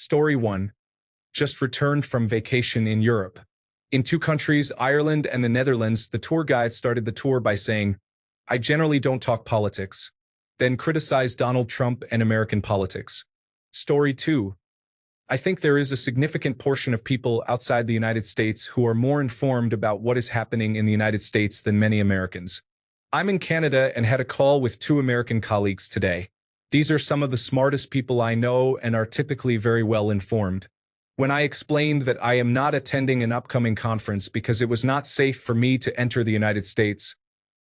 Story 1. Just returned from vacation in Europe. In two countries, Ireland and the Netherlands, the tour guide started the tour by saying, "I generally don't talk politics," then criticized Donald Trump and American politics. Story 2. I think there is a significant portion of people outside the United States who are more informed about what is happening in the United States than many Americans. I'm in Canada and had a call with two American colleagues today. These are some of the smartest people I know and are typically very well informed. When I explained that I am not attending an upcoming conference because it was not safe for me to enter the United States,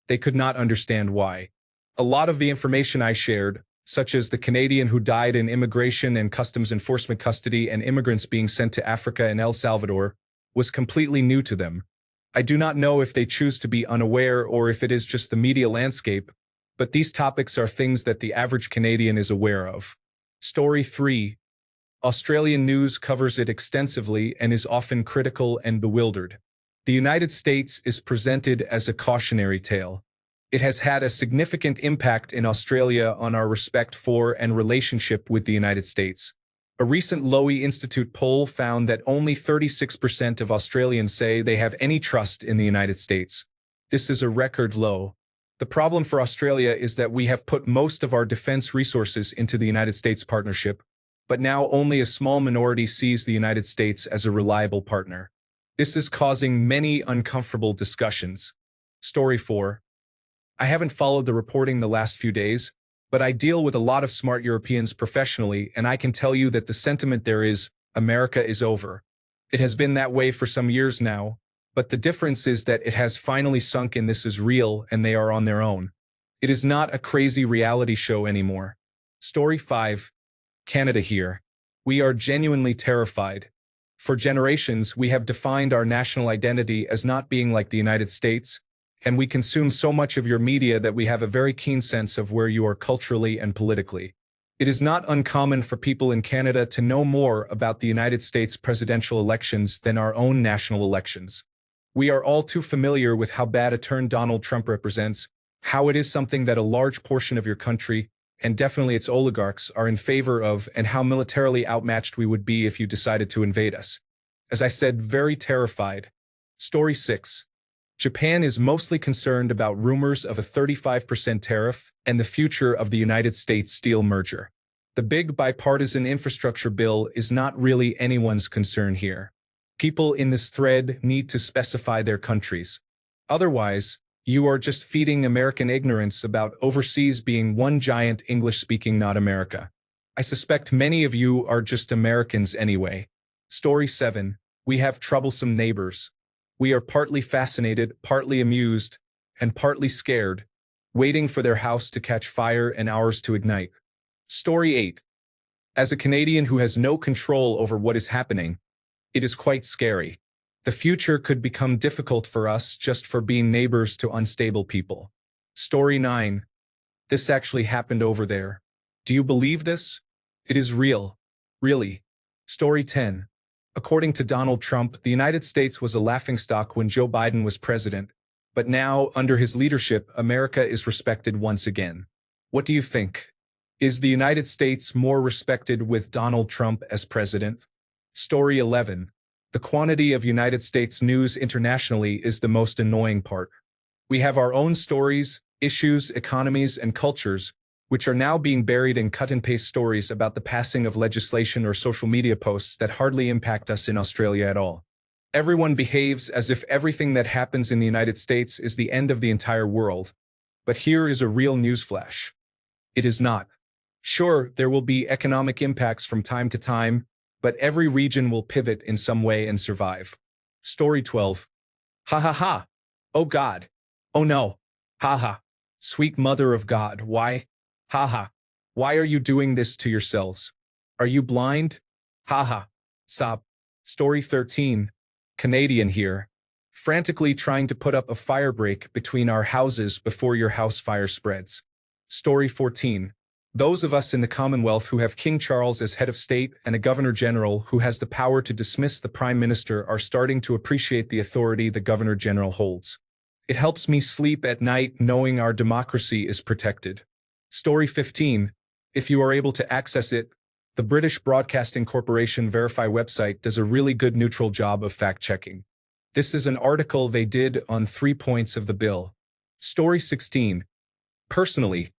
they could not understand why. A lot of the information I shared, such as the Canadian who died in immigration and customs enforcement custody and immigrants being sent to Africa and El Salvador, was completely new to them. I do not know if they choose to be unaware or if it is just the media landscape, but these topics are things that the average Canadian is aware of. Story 3. Australian news covers it extensively and is often critical and bewildered. The United States is presented as a cautionary tale. It has had a significant impact in Australia on our respect for and relationship with the United States. A recent Lowy Institute poll found that only 36% of Australians say they have any trust in the United States. This is a record low. The problem for Australia is that we have put most of our defense resources into the United States partnership, but now only a small minority sees the United States as a reliable partner. This is causing many uncomfortable discussions. Story 4. I haven't followed the reporting the last few days, but I deal with a lot of smart Europeans professionally, and I can tell you that the sentiment there is, America is over. It has been that way for some years now, but the difference is that it has finally sunk in. This is real and they are on their own. It is not a crazy reality show anymore. Story 5. Canada here. We are genuinely terrified. For generations, we have defined our national identity as not being like the United States, and we consume so much of your media that we have a very keen sense of where you are culturally and politically. It is not uncommon for people in Canada to know more about the United States presidential elections than our own national elections. We are all too familiar with how bad a turn Donald Trump represents, how it is something that a large portion of your country, and definitely its oligarchs, are in favor of, and how militarily outmatched we would be if you decided to invade us. As I said, very terrified. Story 6. Japan is mostly concerned about rumors of a 35% tariff and the future of the United States steel merger. The big bipartisan infrastructure bill is not really anyone's concern here. People in this thread need to specify their countries. Otherwise, you are just feeding American ignorance about overseas being one giant English-speaking not America. I suspect many of you are just Americans anyway. Story 7. We have troublesome neighbors. We are partly fascinated, partly amused, and partly scared, waiting for their house to catch fire and ours to ignite. Story 8. As a Canadian who has no control over what is happening, it is quite scary. The future could become difficult for us just for being neighbors to unstable people. Story 9. This actually happened over there. Do you believe this? It is real. Really. Story 10. According to Donald Trump, the United States was a laughingstock when Joe Biden was president, but now, under his leadership, America is respected once again. What do you think? Is the United States more respected with Donald Trump as president? Story 11. The quantity of United States news internationally is the most annoying part. We have our own stories, issues, economies, and cultures, which are now being buried in cut-and-paste stories about the passing of legislation or social media posts that hardly impact us in Australia at all. Everyone behaves as if everything that happens in the United States is the end of the entire world. But here is a real newsflash. It is not. Sure, there will be economic impacts from time to time, but every region will pivot in some way and survive. Story 12. Ha ha ha. Oh God. Oh no. Ha ha. Sweet mother of God, why? Ha ha. Why are you doing this to yourselves? Are you blind? Ha ha. Sob. Story 13. Canadian here. Frantically trying to put up a fire break between our houses before your house fire spreads. Story 14. Those of us in the Commonwealth who have King Charles as head of state and a Governor-General who has the power to dismiss the Prime Minister are starting to appreciate the authority the Governor-General holds. It helps me sleep at night knowing our democracy is protected. Story 15. If you are able to access it, The British Broadcasting Corporation Verify website does a really good neutral job of fact-checking. This is an article they did on 3 points of the bill. Story 16. Personally,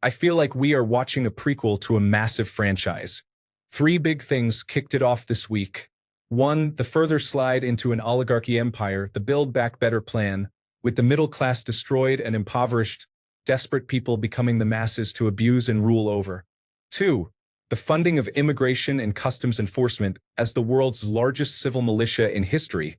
I feel like we are watching a prequel to a massive franchise. 3 big things kicked it off this week. 1. The further slide into an oligarchy empire, the Build Back Better plan, with the middle class destroyed and impoverished, desperate people becoming the masses to abuse and rule over. 2. The funding of immigration and customs enforcement as the world's largest civil militia in history,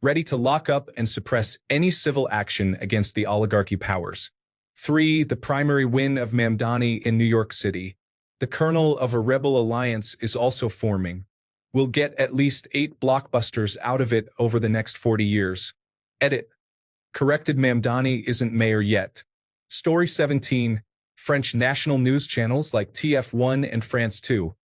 ready to lock up and suppress any civil action against the oligarchy powers. 3. The primary win of Mamdani in New York City. The kernel of a rebel alliance is also forming. We'll get at least 8 blockbusters out of it over the next 40 years. Edit. Corrected, Mamdani isn't mayor yet. Story 17. French national news channels like TF1 and France 2,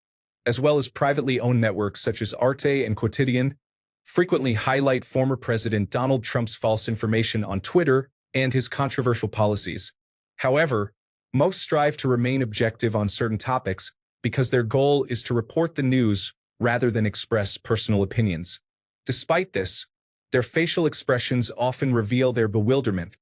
as well as privately owned networks such as Arte and Quotidien, frequently highlight former President Donald Trump's false information on Twitter and his controversial policies. However, most strive to remain objective on certain topics because their goal is to report the news rather than express personal opinions. Despite this, their facial expressions often reveal their bewilderment,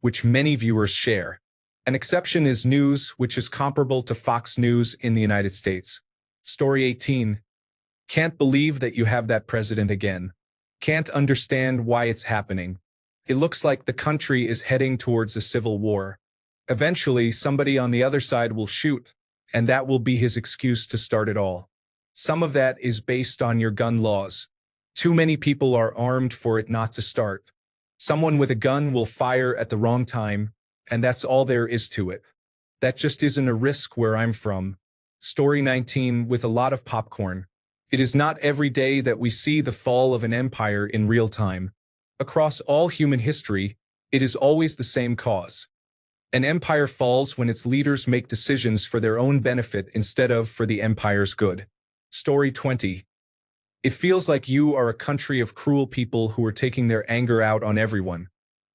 which many viewers share. An exception is News, which is comparable to Fox News in the United States. Story 18. Can't believe that you have that president again. Can't understand why it's happening. It looks like the country is heading towards a civil war. Eventually, somebody on the other side will shoot, and that will be his excuse to start it all. Some of that is based on your gun laws. Too many people are armed for it not to start. Someone with a gun will fire at the wrong time, and that's all there is to it. That just isn't a risk where I'm from. Story 19. With a lot of popcorn. It is not every day that we see the fall of an empire in real time. Across all human history, it is always the same cause. An empire falls when its leaders make decisions for their own benefit instead of for the empire's good. Story 20. It feels like you are a country of cruel people who are taking their anger out on everyone.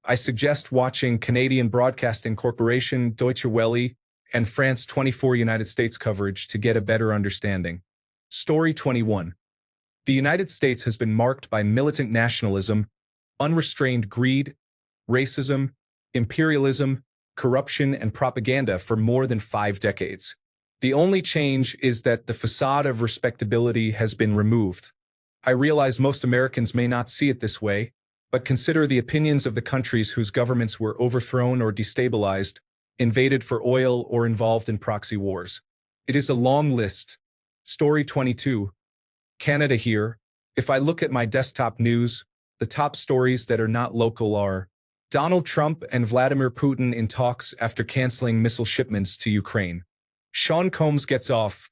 I suggest watching Canadian Broadcasting Corporation, Deutsche Welle, and France 24 United States coverage to get a better understanding. Story 21. The United States has been marked by militant nationalism, unrestrained greed, racism, imperialism, corruption, and propaganda for more than 5 decades. The only change is that the facade of respectability has been removed. I realize most Americans may not see it this way, but consider the opinions of the countries whose governments were overthrown or destabilized, invaded for oil, or involved in proxy wars. It is a long list. Story 22. Canada here. If I look at my desktop news, the top stories that are not local are Donald Trump and Vladimir Putin in talks after canceling missile shipments to Ukraine. Sean Combs gets off.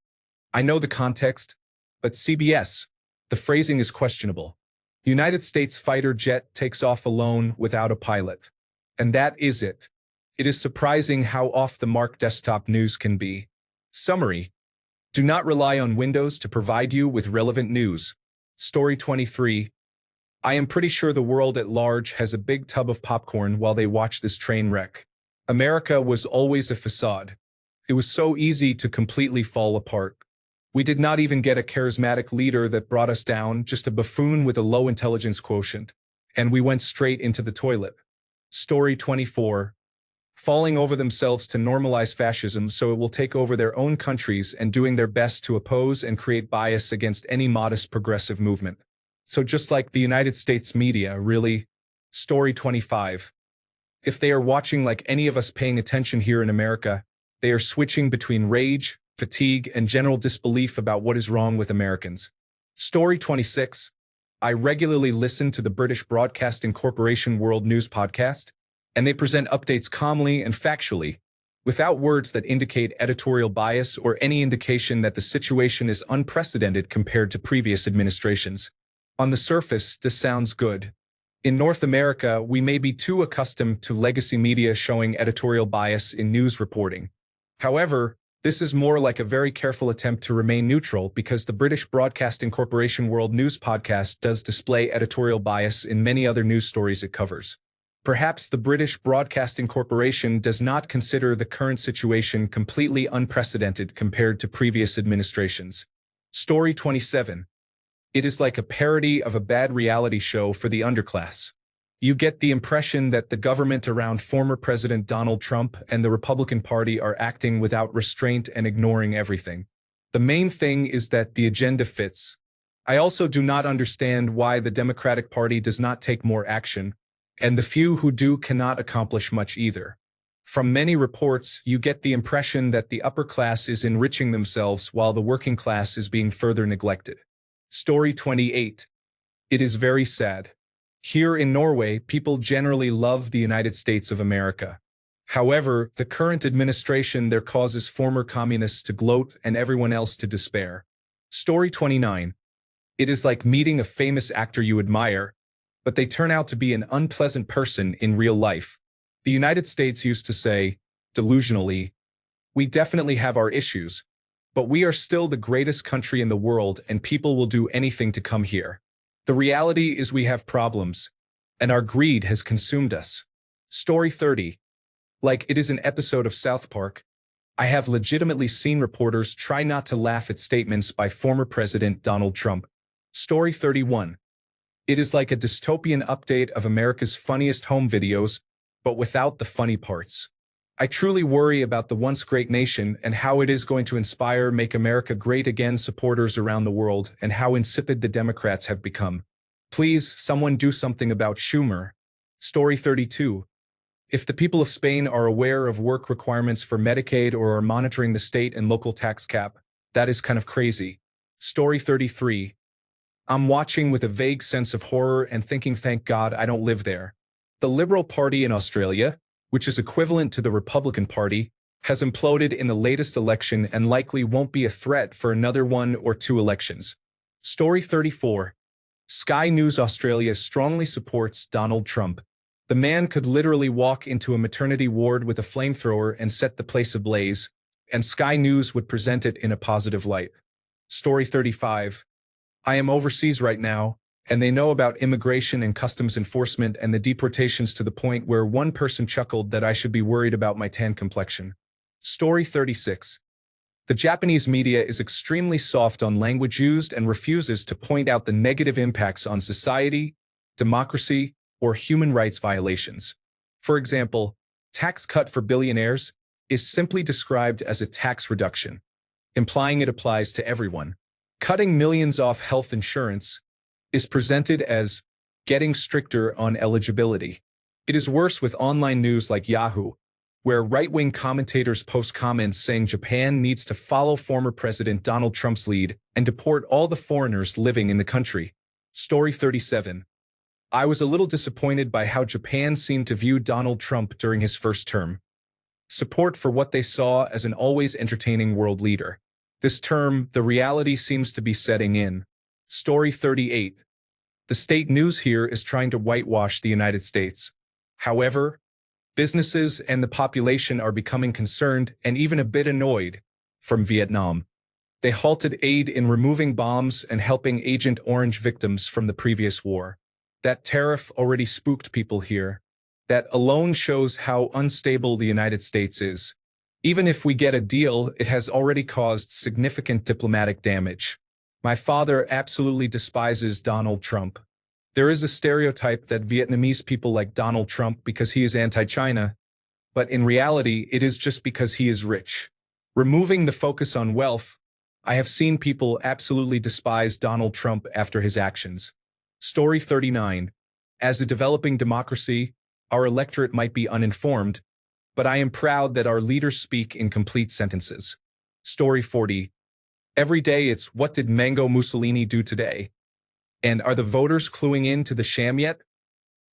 I know the context, but CBS. The phrasing is questionable. United States fighter jet takes off alone without a pilot. And that is it. It is surprising how off the mark desktop news can be. Summary. Do not rely on Windows to provide you with relevant news. Story 23. I am pretty sure the world at large has a big tub of popcorn while they watch this train wreck. America was always a facade. It was so easy to completely fall apart. We did not even get a charismatic leader that brought us down, just a buffoon with a low intelligence quotient. And we went straight into the toilet. Story 24. Falling over themselves to normalize fascism so it will take over their own countries and doing their best to oppose and create bias against any modest progressive movement. So just like the United States media, really. Story 25. If they are watching like any of us paying attention here in America, they are switching between rage, fatigue, and general disbelief about what is wrong with Americans. Story 26. I regularly listen to the British Broadcasting Corporation World News podcast, and they present updates calmly and factually, without words that indicate editorial bias or any indication that the situation is unprecedented compared to previous administrations. On the surface, this sounds good. In North America, we may be too accustomed to legacy media showing editorial bias in news reporting. However, this is more like a very careful attempt to remain neutral because the British Broadcasting Corporation World News podcast does display editorial bias in many other news stories it covers. Perhaps the British Broadcasting Corporation does not consider the current situation completely unprecedented compared to previous administrations. Story 27. It is like a parody of a bad reality show for the underclass. You get the impression that the government around former President Donald Trump and the Republican Party are acting without restraint and ignoring everything. The main thing is that the agenda fits. I also do not understand why the Democratic Party does not take more action, and the few who do cannot accomplish much either. From many reports, you get the impression that the upper class is enriching themselves while the working class is being further neglected. Story 28. It is very sad. Here in Norway, people generally love the United States of America. However, the current administration there causes former communists to gloat and everyone else to despair. Story 29. It is like meeting a famous actor you admire, but they turn out to be an unpleasant person in real life. The United States used to say, delusionally, "We definitely have our issues, but we are still the greatest country in the world and people will do anything to come here." The reality is we have problems, and our greed has consumed us. Story 30. Like it is an episode of South Park, I have legitimately seen reporters try not to laugh at statements by former President Donald Trump. Story 31. It is like a dystopian update of America's funniest home videos, but without the funny parts. I truly worry about the once great nation and how it is going to inspire Make America Great Again supporters around the world and how insipid the Democrats have become. Please, someone do something about Schumer. Story 32. If the people of Spain are aware of work requirements for Medicaid or are monitoring the state and local tax cap, that is kind of crazy. Story 33. I'm watching with a vague sense of horror and thinking thank God I don't live there. The Liberal Party in Australia, which is equivalent to the Republican Party, has imploded in the latest election and likely won't be a threat for another 1 or 2 elections. Story 34. Sky News Australia strongly supports Donald Trump. The man could literally walk into a maternity ward with a flamethrower and set the place ablaze, and Sky News would present it in a positive light. Story 35. I am overseas right now, and they know about immigration and customs enforcement and the deportations to the point where one person chuckled that I should be worried about my tan complexion. Story 36. The Japanese media is extremely soft on language used and refuses to point out the negative impacts on society, democracy, or human rights violations. For example, tax cut for billionaires is simply described as a tax reduction, implying it applies to everyone. Cutting millions off health insurance is presented as getting stricter on eligibility. It is worse with online news like Yahoo, where right-wing commentators post comments saying Japan needs to follow former President Donald Trump's lead and deport all the foreigners living in the country. Story 37. I was a little disappointed by how Japan seemed to view Donald Trump during his first term. Support for what they saw as an always entertaining world leader. This term, the reality seems to be setting in. Story 38. The state news here is trying to whitewash the United States. However, businesses and the population are becoming concerned and even a bit annoyed. From Vietnam, they halted aid in removing bombs and helping Agent Orange victims from the previous war. That tariff already spooked people here. That alone shows how unstable the United States is. Even if we get a deal, it has already caused significant diplomatic damage. My father absolutely despises Donald Trump. There is a stereotype that Vietnamese people like Donald Trump because he is anti-China, but in reality, it is just because he is rich. Removing the focus on wealth, I have seen people absolutely despise Donald Trump after his actions. Story 39. As a developing democracy, our electorate might be uninformed, but I am proud that our leaders speak in complete sentences. Story 40. Every day it's what did Mango Mussolini do today? And are the voters cluing in to the sham yet?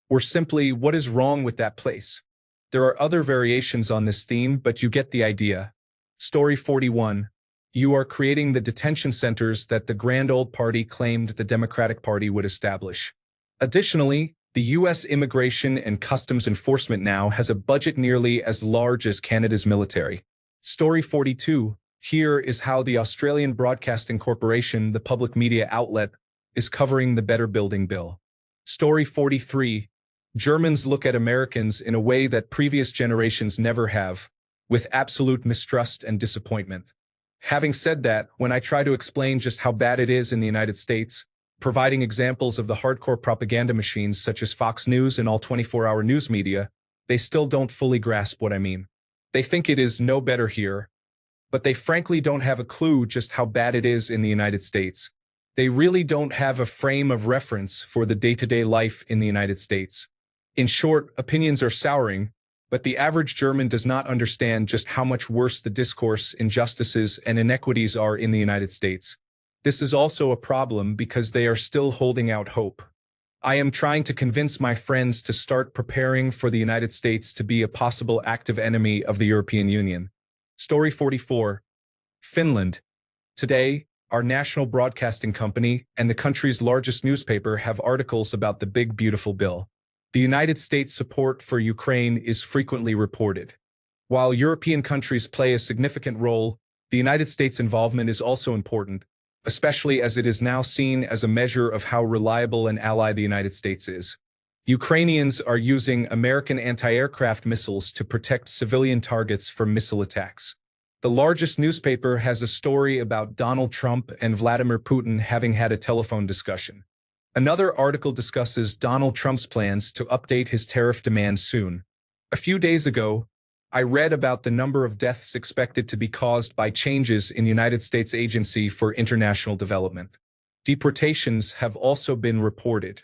Or simply, what is wrong with that place? There are other variations on this theme, but you get the idea. Story 41. You are creating the detention centers that the grand old party claimed the Democratic Party would establish. Additionally, the U.S. Immigration and Customs Enforcement now has a budget nearly as large as Canada's military. Story 42. Here is how the Australian Broadcasting Corporation, the public media outlet, is covering the Better Building Bill. Story 43. Germans look at Americans in a way that previous generations never have, with absolute mistrust and disappointment. Having said that, when I try to explain just how bad it is in the United States, providing examples of the hardcore propaganda machines such as Fox News and all 24-hour news media, they still don't fully grasp what I mean. They think it is no better here, but they frankly don't have a clue just how bad it is in the United States. They really don't have a frame of reference for the day-to-day life in the United States. In short, opinions are souring, but the average German does not understand just how much worse the discourse, injustices, and inequities are in the United States. This is also a problem because they are still holding out hope. I am trying to convince my friends to start preparing for the United States to be a possible active enemy of the European Union. Story 44. Finland. Today, our national broadcasting company and the country's largest newspaper have articles about the Big Beautiful Bill. The United States' support for Ukraine is frequently reported. While European countries play a significant role, the United States' involvement is also important, especially as it is now seen as a measure of how reliable an ally the United States is. Ukrainians are using American anti-aircraft missiles to protect civilian targets from missile attacks. The largest newspaper has a story about Donald Trump and Vladimir Putin having had a telephone discussion. Another article discusses Donald Trump's plans to update his tariff demands soon. A few days ago, I read about the number of deaths expected to be caused by changes in the United States Agency for International Development. Deportations have also been reported.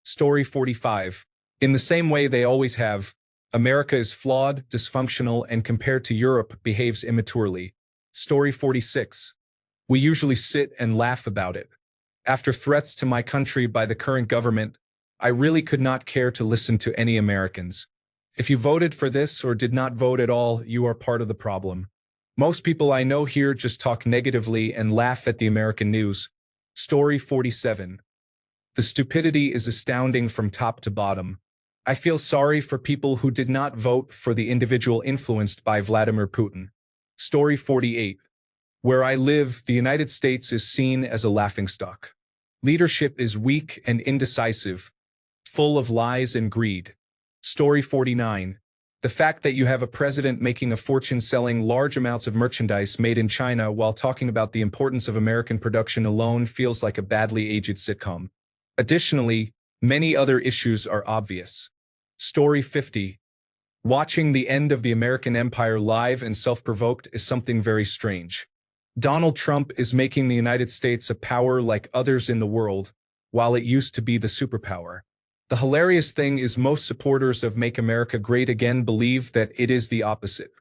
Story 45. In the same way they always have, America is flawed, dysfunctional, and compared to Europe, behaves immaturely. Story 46. We usually sit and laugh about it. After threats to my country by the current government, I really could not care to listen to any Americans. If you voted for this or did not vote at all, you are part of the problem. Most people I know here just talk negatively and laugh at the American news. Story 47. The stupidity is astounding from top to bottom. I feel sorry for people who did not vote for the individual influenced by Vladimir Putin. Story 48. Where I live, the United States is seen as a laughingstock. Leadership is weak and indecisive, full of lies and greed. Story 49. The fact that you have a president making a fortune selling large amounts of merchandise made in China while talking about the importance of American production alone feels like a badly aged sitcom. Additionally, many other issues are obvious. Story 50. Watching the end of the American empire live and self-provoked is something very strange. Donald Trump is making the United States a power like others in the world, while it used to be the superpower. The hilarious thing is most supporters of Make America Great Again believe that it is the opposite.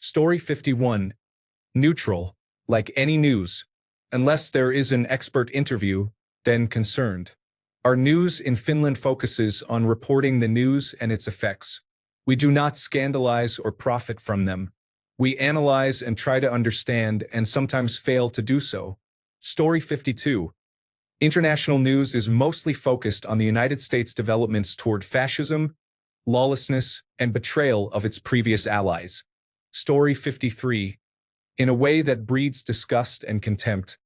Story 51. Neutral, like any news. Unless there is an expert interview, then concerned. Our news in Finland focuses on reporting the news and its effects. We do not scandalize or profit from them. We analyze and try to understand and sometimes fail to do so. Story 52. International news is mostly focused on the United States' developments toward fascism, lawlessness, and betrayal of its previous allies. Story 53. In a way that breeds disgust and contempt.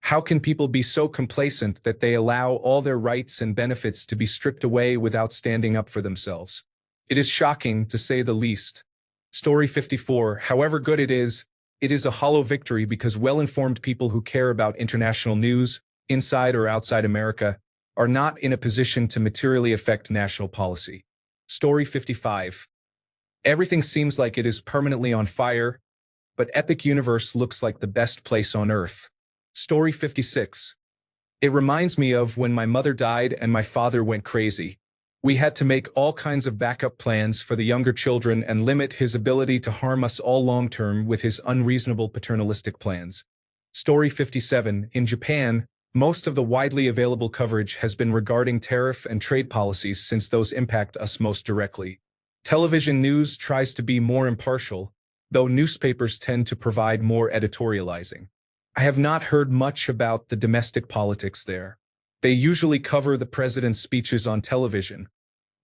How can people be so complacent that they allow all their rights and benefits to be stripped away without standing up for themselves? It is shocking, to say the least. Story 54. However good it is a hollow victory because well-informed people who care about international news, inside or outside America, are not in a position to materially affect national policy. Story 55. Everything seems like it is permanently on fire, but Epic Universe looks like the best place on Earth. Story 56. It reminds me of when my mother died and my father went crazy. We had to make all kinds of backup plans for the younger children and limit his ability to harm us all long-term with his unreasonable paternalistic plans. Story 57. In Japan, most of the widely available coverage has been regarding tariff and trade policies since those impact us most directly. Television news tries to be more impartial, though newspapers tend to provide more editorializing. I have not heard much about the domestic politics there. They usually cover the president's speeches on television,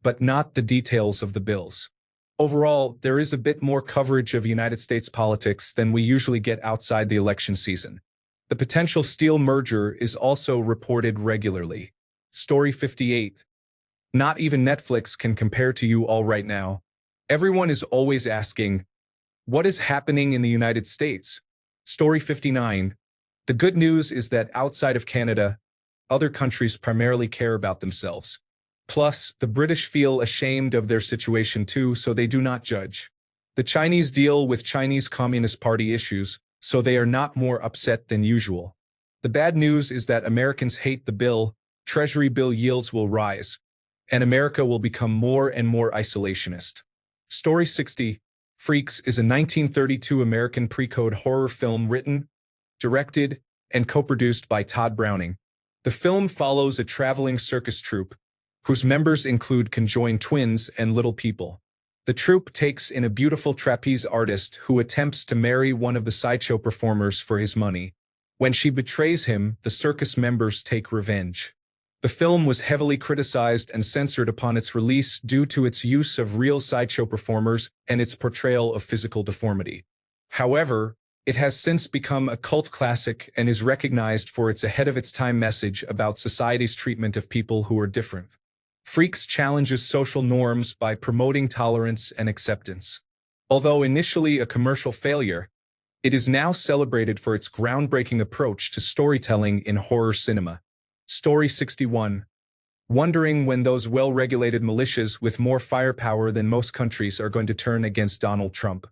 but not the details of the bills. Overall, there is a bit more coverage of United States politics than we usually get outside the election season. The potential steel merger is also reported regularly. Story 58. Not even Netflix can compare to you all right now. Everyone is always asking, what is happening in the United States? Story 59. The good news is that outside of Canada, other countries primarily care about themselves. Plus, the British feel ashamed of their situation too, so they do not judge. The Chinese deal with Chinese Communist Party issues, so they are not more upset than usual. The bad news is that Americans hate the bill, Treasury bill yields will rise, and America will become more and more isolationist. Story 60. Freaks is a 1932 American pre-code horror film written, directed, and co-produced by Todd Browning. The film follows a traveling circus troupe, whose members include conjoined twins and little people. The troupe takes in a beautiful trapeze artist who attempts to marry one of the sideshow performers for his money. When she betrays him, the circus members take revenge. The film was heavily criticized and censored upon its release due to its use of real sideshow performers and its portrayal of physical deformity. However, it has since become a cult classic and is recognized for its ahead-of-its-time message about society's treatment of people who are different. Freaks challenges social norms by promoting tolerance and acceptance. Although initially a commercial failure, it is now celebrated for its groundbreaking approach to storytelling in horror cinema. Story 61. Wondering when those well-regulated militias with more firepower than most countries are going to turn against Donald Trump.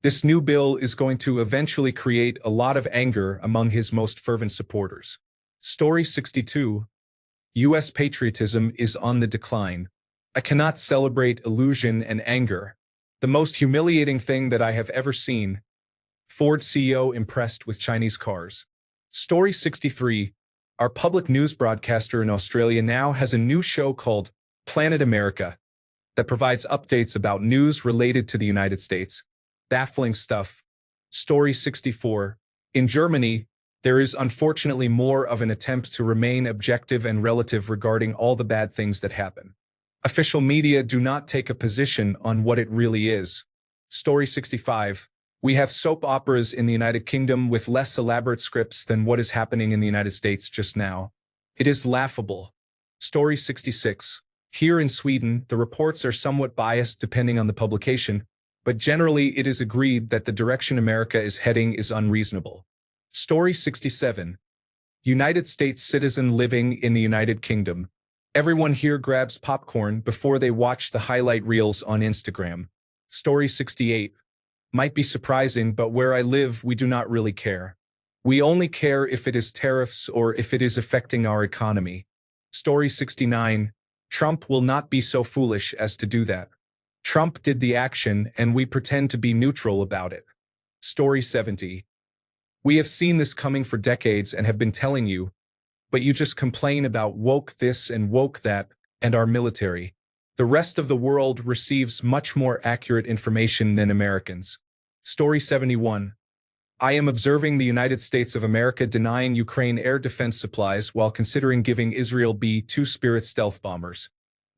This new bill is going to eventually create a lot of anger among his most fervent supporters. Story 62. U.S. patriotism is on the decline. I cannot celebrate illusion and anger. The most humiliating thing that I have ever seen. Ford CEO impressed with Chinese cars. Story 63. Our public news broadcaster in Australia now has a new show called Planet America that provides updates about news related to the United States. Baffling stuff. Story 64. In Germany, there is unfortunately more of an attempt to remain objective and relative regarding all the bad things that happen. Official media do not take a position on what it really is. Story 65. We have soap operas in the United Kingdom with less elaborate scripts than what is happening in the United States just now. It is laughable. Story 66. Here in Sweden, the reports are somewhat biased depending on the publication, but generally it is agreed that the direction America is heading is unreasonable. Story 67. United States citizen living in the United Kingdom. Everyone here grabs popcorn before they watch the highlight reels on Instagram. Story 68. Might be surprising, but where I live, we do not really care. We only care if it is tariffs or if it is affecting our economy. Story 69. Trump will not be so foolish as to do that. Trump did the action and we pretend to be neutral about it. Story 70. We have seen this coming for decades and have been telling you, but you just complain about woke this and woke that and our military. The rest of the world receives much more accurate information than Americans. Story 71. I am observing the United States of America denying Ukraine air defense supplies while considering giving Israel B-2 Spirit stealth bombers.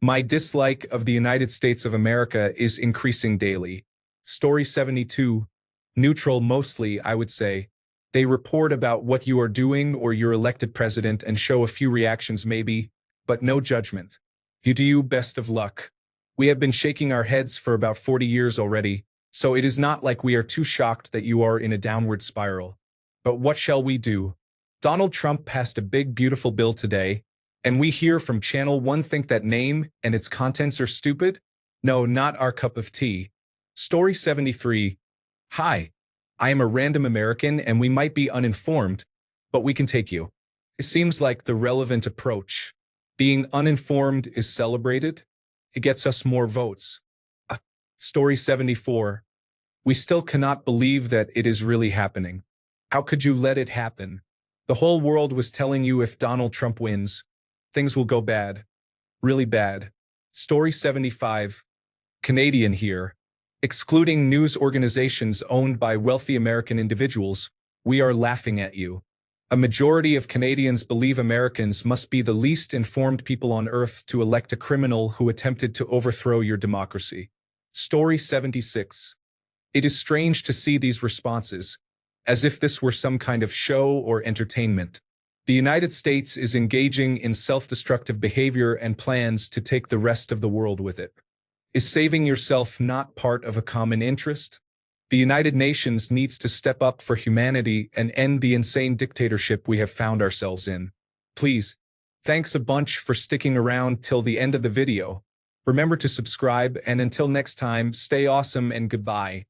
My dislike of the United States of America is increasing daily. Story 72. Neutral mostly, I would say. They report about what you are doing or your elected president and show a few reactions maybe, but no judgment. You do best of luck. We have been shaking our heads for about 40 years already, so it is not like we are too shocked that you are in a downward spiral. But what shall we do? Donald Trump passed a big beautiful bill today, and we here from Channel 1 think that name and its contents are stupid? No, not our cup of tea. Story 73. Hi, I am a random American and we might be uninformed, but we can take you. It seems like the relevant approach. Being uninformed is celebrated. It gets us more votes. Story 74. We still cannot believe that it is really happening. How could you let it happen? The whole world was telling you if Donald Trump wins, things will go bad. Really bad. Story 75. Canadian here. Excluding news organizations owned by wealthy American individuals, we are laughing at you. A majority of Canadians believe Americans must be the least informed people on earth to elect a criminal who attempted to overthrow your democracy. Story 76. It is strange to see these responses, as if this were some kind of show or entertainment. The United States is engaging in self-destructive behavior and plans to take the rest of the world with it. Is saving yourself not part of a common interest? The United Nations needs to step up for humanity and end the insane dictatorship we have found ourselves in. Please, thanks a bunch for sticking around till the end of the video. Remember to subscribe, and until next time, stay awesome and goodbye.